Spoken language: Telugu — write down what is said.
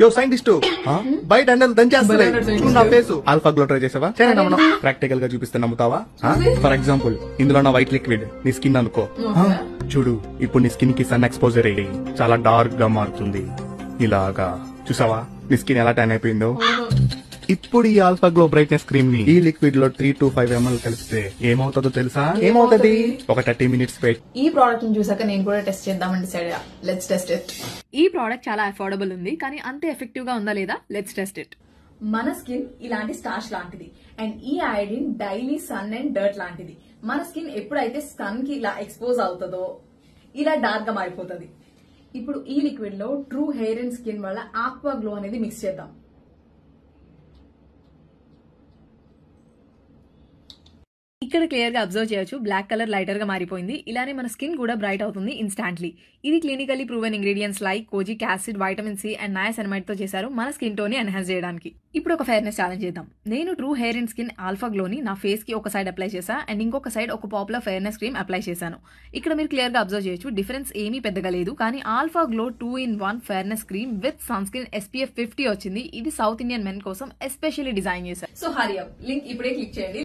యో సైంటిస్ట్ బయట ఎండలు దంచేస్తాయి చూడు నా ఫేస్. ఆల్ఫా గ్లో ట్రై చేసావా? ప్రాక్టికల్ గా చూపిస్తే నమ్ముతావా? ఫర్ ఎగ్జాంపుల్ ఇందులో నా వైట్ లిక్విడ్ నీ స్కిన్ అనుకో. చూడు ఇప్పుడు నీ స్కిన్ కి సన్ ఎక్స్పోజర్ అయ్యి చాలా డార్క్ గా మారుతుంది. ఇలాగా చూసావా నీ స్కిన్ ఎలా ట్యాన్ అయిపోయిందో? ఇప్పుడు ఈ ఆల్ఫా గ్లో బ్రైట్నెస్ క్రీమ్ ని ఈ లిక్విడ్ లో 3 to 5 ml కలిపితే ఏమవుతుందో తెలుసా? ఏమవుతుంది? ఒక 30 minutes వెయిట్. ఈ ప్రోడక్ట్ ని చూసాక నేను కూడా టెస్ట్ చేద్దామని డిసైడ్ అయ్యా. Let's test it. ఈ ప్రోడక్ట్ చాలా అఫోర్డబుల్ ఉంది కానీ అంతే ఎఫెక్టివ్ గా ఉందా లేదా? Let's test it. మన స్కిన్ ఇలాంటి స్టార్చ్ లాంటిది అండ్ ఈ iodine daily sun and dirt లాంటిది. మన స్కిన్ ఎప్పుడైతే సన్ కి ఇలా ఎక్స్పోజ్ అవుతుందో ఇలా డార్క్ గా మారిపోతుంది. ఇప్పుడు ఈ లిక్విడ్ లో ట్రూ హెయిర్ అండ్ స్కిన్ వల్ల ఆక్వా గ్లో అనేది మిక్స్ చేద్దాం. ఇక్కడ క్లియర్ గా అబ్జర్వ్ చేయొచ్చు బ్లాక్ కలర్ లైటర్ గా మారిపోయింది. ఇలానే మన స్కిన్ కూడా బ్రైట్ అవుతుంది ఇన్స్టాంట్లీ. ఇది clinically proven ingredients like kojic acid, vitamin C and niacinamide తో చేశారు మన స్కిన్ టోన్ ని ఎన్హాన్స్ చేయడానికి. ఇప్పుడు ఒక ఫెయిర్నెస్ ఛాలెంజ్ చేద్దాం. నేను true hair and skin alpha గ్లోని నా ఫేస్ కి ఒక సైడ్ అప్లై చేశా అండ్ ఇంకొక సైడ్ ఒక పాపులర్ ఫెయిర్నెస్ క్రీమ్ అప్లై చేశాను. ఇక్కడ మీరు క్లియర్ గా అబ్జర్వ్ చేయొచ్చు డిఫరెన్స్ ఏమీ పెద్దగా లేదు. కానీ Alpha Glow 2-in-1 fairness cream with sunscreen SPF 50 వచ్చింది. ఇది సౌత్ ఇండియన్ మెన్ కోసం ఎస్పెషల్లీ డిజైన్ చేశారు. సో హరి అప్ లింక్ ఇప్పుడే క్లిక్ చేయండి.